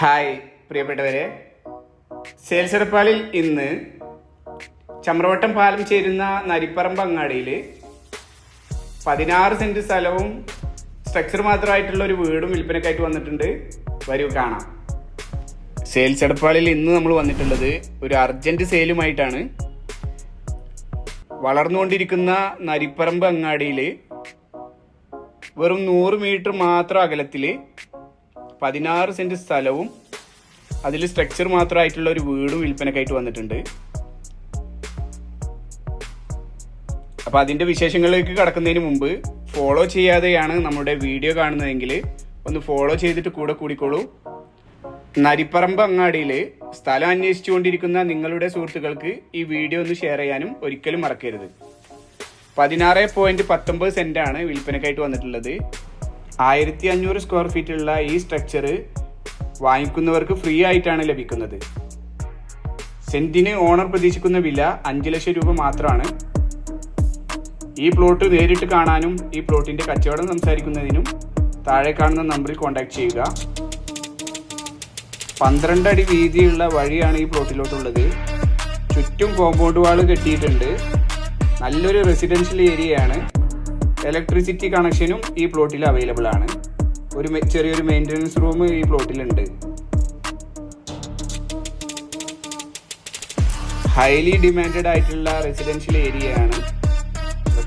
Hi പ്രിയപ്പെട്ടവരെ, sales എടപ്പാളിൽ ഇന്ന് ചമ്രവട്ടം പാലം ചേരുന്ന നരിപ്പറമ്പ് അങ്ങാടിയിൽ 16 സെന്റ് സ്ഥലവും സ്ട്രക്ചർ മാത്രമായിട്ടുള്ള ഒരു വീടും വിൽപ്പനക്കായിട്ട് വന്നിട്ടുണ്ട്. വരൂ കാണാം. സെയിൽസ് എടപ്പാളിൽ ഇന്ന് നമ്മൾ വന്നിട്ടുള്ളത് ഒരു അർജന്റ് സെയിലുമായിട്ടാണ്. വളർന്നുകൊണ്ടിരിക്കുന്ന നരിപ്പറമ്പ് അങ്ങാടിയിൽ വെറും 100 മീറ്റർ മാത്രം അകലത്തിൽ 16 സെന്റ് സ്ഥലവും അതിൽ സ്ട്രക്ചർ മാത്രമായിട്ടുള്ള ഒരു വീടും വിൽപ്പനക്കായിട്ട് വന്നിട്ടുണ്ട്. അപ്പോൾ അതിൻ്റെ വിശേഷങ്ങളിലേക്ക് കടക്കുന്നതിന് മുമ്പ് ഫോളോ ചെയ്യാതെയാണ് നമ്മുടെ വീഡിയോ കാണുന്നതെങ്കിൽ ഒന്ന് ഫോളോ ചെയ്തിട്ട് കൂടെ കൂടിക്കോളൂ. നരിപ്പറമ്പ് അങ്ങാടിയിൽ സ്ഥലം അന്വേഷിച്ചുകൊണ്ടിരിക്കുന്ന നിങ്ങളുടെ സുഹൃത്തുക്കൾക്ക് ഈ വീഡിയോ ഒന്ന് ഷെയർ ചെയ്യാനും ഒരിക്കലും മറക്കരുത്. 16.19 സെന്റാണ് വിൽപ്പനക്കായിട്ട് വന്നിട്ടുള്ളത്. 1500 സ്ക്വയർ ഫീറ്റുള്ള ഈ സ്ട്രക്ചർ വാങ്ങിക്കുന്നവർക്ക് ഫ്രീ ആയിട്ടാണ് ലഭിക്കുന്നത്. സെന്റിന് ഓണർ പ്രതീക്ഷിക്കുന്ന വില 5 ലക്ഷം രൂപ മാത്രമാണ്. ഈ പ്ലോട്ട് നേരിട്ട് കാണാനും ഈ പ്ലോട്ടിന്റെ കച്ചവടം സംസാരിക്കുന്നതിനും താഴെ കാണുന്ന നമ്പറിൽ കോൺടാക്ട് ചെയ്യുക. 12 അടി വീതിയുള്ള വഴിയാണ് ഈ പ്ലോട്ടിലോട്ടുള്ളത്. ചുറ്റും കോമ്പൗണ്ട് വാൾ കെട്ടിയിട്ടുണ്ട്. നല്ലൊരു റെസിഡൻഷ്യൽ ഏരിയയാണ്. ഇലക്ട്രിസിറ്റി കണക്ഷനും ഈ പ്ലോട്ടിൽ അവൈലബിൾ ആണ്. ചെറിയൊരു മെയിൻ്റനൻസ് റൂം ഈ പ്ലോട്ടിലുണ്ട്. ഹൈലി ഡിമാൻഡഡ് ആയിട്ടുള്ള റെസിഡൻഷ്യൽ ഏരിയയാണ്.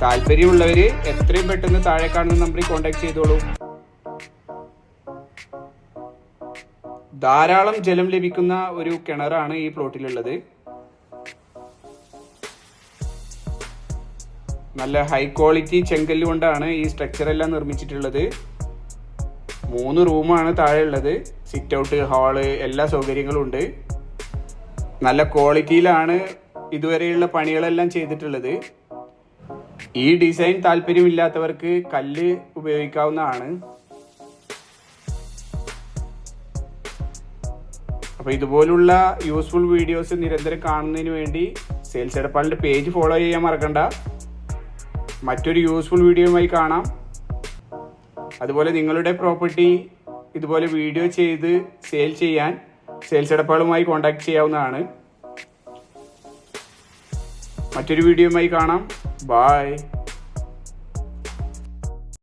താല്പര്യമുള്ളവർ എത്രയും പെട്ടെന്ന് താഴെ കാണുന്ന നമ്പറിൽ കോൺടാക്ട് ചെയ്തോളൂ. ധാരാളം ജലം ലഭിക്കുന്ന ഒരു കിണറാണ് ഈ പ്ലോട്ടിലുള്ളത്. നല്ല ഹൈ ക്വാളിറ്റി ചെങ്കല്ല് കൊണ്ടാണ് ഈ സ്ട്രക്ചർ എല്ലാം നിർമ്മിച്ചിട്ടുള്ളത്. 3 റൂമാണ് താഴെ ഉള്ളത്. സിറ്റ് ഔട്ട്, ഹാള്, എല്ലാ സൗകര്യങ്ങളും ഉണ്ട്. നല്ല ക്വാളിറ്റിയിലാണ് ഇതുവരെയുള്ള പണികളെല്ലാം ചെയ്തിട്ടുള്ളത്. ഈ ഡിസൈൻ താല്പര്യമില്ലാത്തവർക്ക് കല്ല് ഉപയോഗിക്കാവുന്നതാണ്. അപ്പോൾ ഇതുപോലുള്ള യൂസ്ഫുൾ വീഡിയോസ് നിരന്തരം കാണുന്നതിന് വേണ്ടി സെയിൽസ് എടപ്പാളിൻ്റെ പേജ് ഫോളോ ചെയ്യാൻ മറക്കണ്ട. മറ്റൊരു യൂസ്ഫുൾ വീഡിയോയുമായി കാണാം. അതുപോലെ നിങ്ങളുടെ പ്രോപ്പർട്ടി ഇതുപോലെ വീഡിയോ ചെയ്ത് സെയിൽ ചെയ്യാൻ സെയിൽസ് എടപ്പാളുമായി കോൺടാക്ട് ചെയ്യാവുന്നതാണ്. മറ്റൊരു വീഡിയോയുമായി കാണാം. ബൈ.